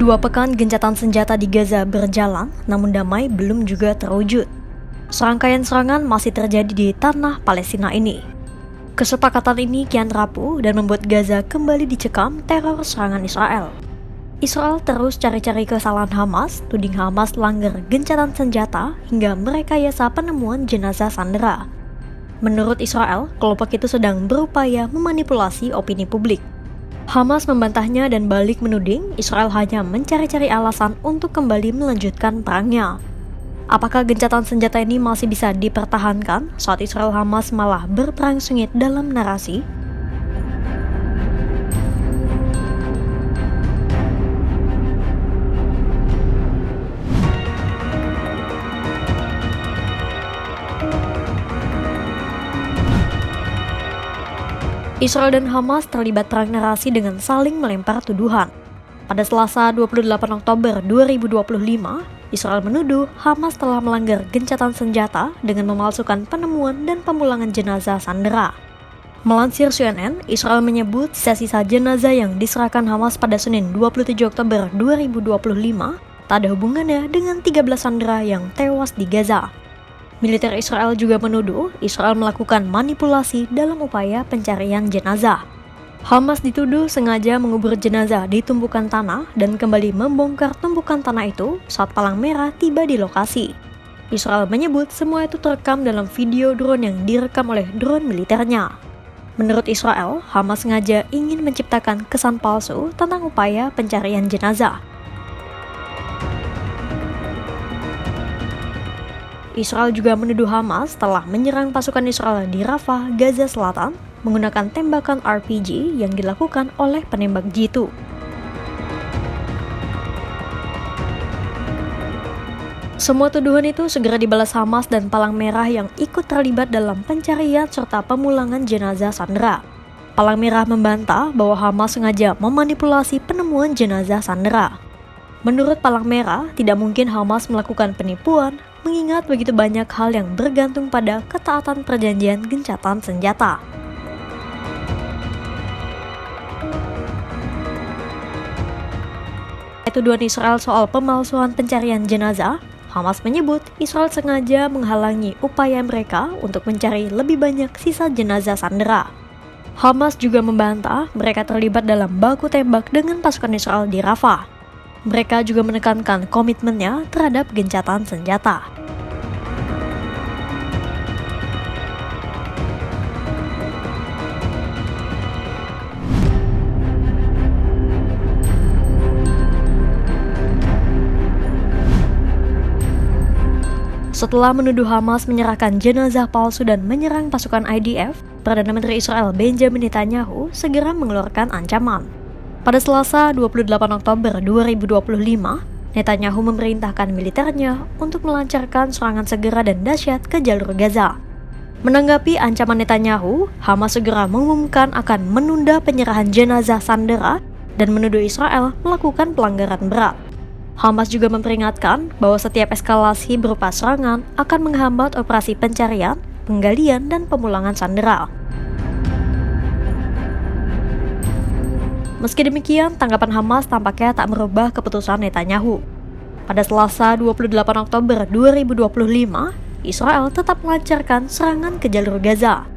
2 pekan gencatan senjata di Gaza berjalan, namun damai belum juga terwujud. Serangkaian serangan masih terjadi di tanah Palestina ini. Kesepakatan ini kian rapuh dan membuat Gaza kembali dicekam teror serangan Israel. Israel terus cari-cari kesalahan Hamas, tuding Hamas langgar gencatan senjata hingga merekayasa penemuan jenazah sandera. Menurut Israel, kelompok itu sedang berupaya memanipulasi opini publik. Hamas membantahnya dan balik menuding Israel hanya mencari-cari alasan untuk kembali melanjutkan perangnya. Apakah gencatan senjata ini masih bisa dipertahankan saat Israel Hamas malah berperang sengit dalam narasi? Israel dan Hamas terlibat perang narasi dengan saling melempar tuduhan. Pada Selasa 28 Oktober 2025, Israel menuduh Hamas telah melanggar gencatan senjata dengan memalsukan penemuan dan pemulangan jenazah sandera. Melansir CNN, Israel menyebut sisa jenazah yang diserahkan Hamas pada Senin 27 Oktober 2025 tak ada hubungannya dengan 13 sandera yang tewas di Gaza. Militer Israel juga menuduh Israel melakukan manipulasi dalam upaya pencarian jenazah. Hamas dituduh sengaja mengubur jenazah di tumpukan tanah dan kembali membongkar tumpukan tanah itu saat Palang Merah tiba di lokasi. Israel menyebut semua itu terekam dalam video drone yang direkam oleh drone militernya. Menurut Israel, Hamas sengaja ingin menciptakan kesan palsu tentang upaya pencarian jenazah. Israel juga menuduh Hamas telah menyerang pasukan Israel di Rafah, Gaza Selatan menggunakan tembakan RPG yang dilakukan oleh penembak jitu. Semua tuduhan itu segera dibalas Hamas dan Palang Merah yang ikut terlibat dalam pencarian serta pemulangan jenazah sandera. Palang Merah membantah bahwa Hamas sengaja memanipulasi penemuan jenazah sandera. Menurut Palang Merah, tidak mungkin Hamas melakukan penipuan mengingat begitu banyak hal yang bergantung pada ketaatan perjanjian gencatan senjata. Tuduhan Israel soal pemalsuan pencarian jenazah, Hamas menyebut Israel sengaja menghalangi upaya mereka untuk mencari lebih banyak sisa jenazah sandera. Hamas juga membantah mereka terlibat dalam baku tembak dengan pasukan Israel di Rafah. Mereka juga menekankan komitmennya terhadap gencatan senjata. Setelah menuduh Hamas menyerahkan jenazah palsu dan menyerang pasukan IDF, Perdana Menteri Israel Benjamin Netanyahu segera mengeluarkan ancaman. Pada Selasa 28 Oktober 2025, Netanyahu memerintahkan militernya untuk melancarkan serangan segera dan dahsyat ke jalur Gaza. Menanggapi ancaman Netanyahu, Hamas segera mengumumkan akan menunda penyerahan jenazah sandera dan menuduh Israel melakukan pelanggaran berat. Hamas juga memperingatkan bahwa setiap eskalasi berupa serangan akan menghambat operasi pencarian, penggalian, dan pemulangan sandera. Meski demikian, tanggapan Hamas tampaknya tak merubah keputusan Netanyahu. Pada Selasa 28 Oktober 2025, Israel tetap melancarkan serangan ke jalur Gaza.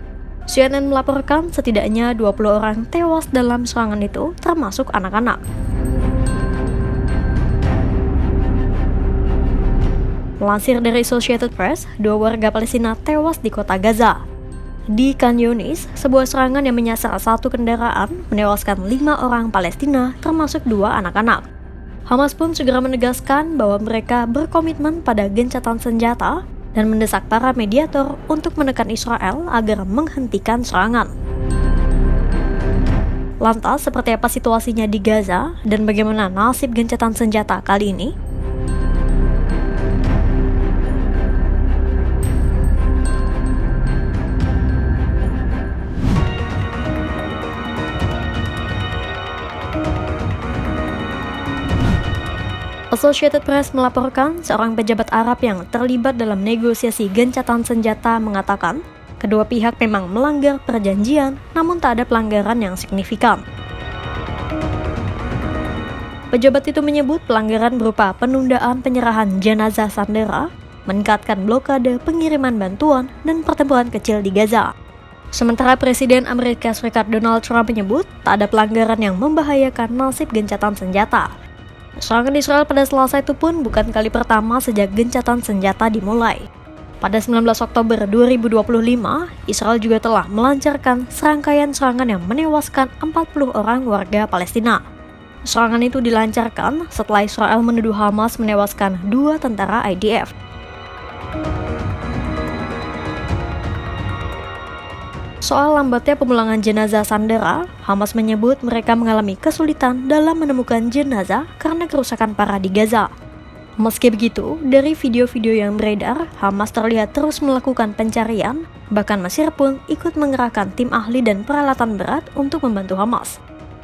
CNN melaporkan setidaknya 20 orang tewas dalam serangan itu, termasuk anak-anak. Melansir dari Associated Press, 2 warga Palestina tewas di kota Gaza. Di Khan Yunis, sebuah serangan yang menyasar satu kendaraan menewaskan 5 orang Palestina, termasuk 2 anak-anak. Hamas pun segera menegaskan bahwa mereka berkomitmen pada gencatan senjata dan mendesak para mediator untuk menekan Israel agar menghentikan serangan. Lantas, seperti apa situasinya di Gaza dan bagaimana nasib gencatan senjata kali ini? Associated Press melaporkan seorang pejabat Arab yang terlibat dalam negosiasi gencatan senjata mengatakan kedua pihak memang melanggar perjanjian, namun tak ada pelanggaran yang signifikan. Pejabat itu menyebut pelanggaran berupa penundaan penyerahan jenazah sandera, meningkatkan blokade pengiriman bantuan, dan pertempuran kecil di Gaza. Sementara Presiden Amerika Serikat Donald Trump menyebut tak ada pelanggaran yang membahayakan nasib gencatan senjata. Serangan Israel pada Selasa itu pun bukan kali pertama sejak gencatan senjata dimulai. Pada 19 Oktober 2025, Israel juga telah melancarkan serangkaian serangan yang menewaskan 40 orang warga Palestina. Serangan itu dilancarkan setelah Israel menuduh Hamas menewaskan 2 tentara IDF. Soal lambatnya pemulangan jenazah sandera, Hamas menyebut mereka mengalami kesulitan dalam menemukan jenazah karena kerusakan parah di Gaza. Meski begitu, dari video-video yang beredar, Hamas terlihat terus melakukan pencarian, bahkan Mesir pun ikut mengerahkan tim ahli dan peralatan berat untuk membantu Hamas.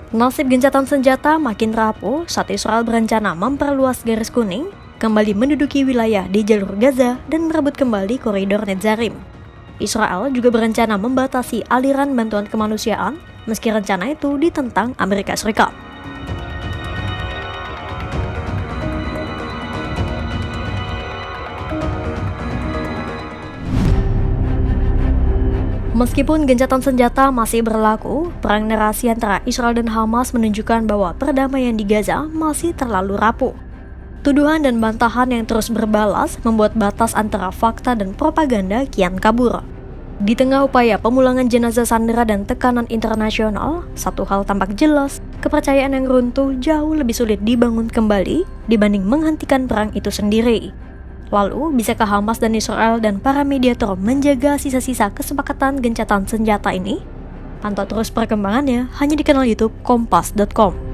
Nasib gencatan senjata makin rapuh saat Israel berencana memperluas garis kuning, kembali menduduki wilayah di jalur Gaza dan merebut kembali koridor Netzarim. Israel juga berencana membatasi aliran bantuan kemanusiaan, meski rencana itu ditentang Amerika Serikat. Meskipun gencatan senjata masih berlaku, perang narasi antara Israel dan Hamas menunjukkan bahwa perdamaian di Gaza masih terlalu rapuh. Tuduhan dan bantahan yang terus berbalas membuat batas antara fakta dan propaganda kian kabur. Di tengah upaya pemulangan jenazah sandera dan tekanan internasional, satu hal tampak jelas, kepercayaan yang runtuh jauh lebih sulit dibangun kembali dibanding menghentikan perang itu sendiri. Lalu, bisakah Hamas dan Israel dan para mediator menjaga sisa-sisa kesepakatan gencatan senjata ini? Pantau terus perkembangannya hanya di kanal YouTube Kompas.com.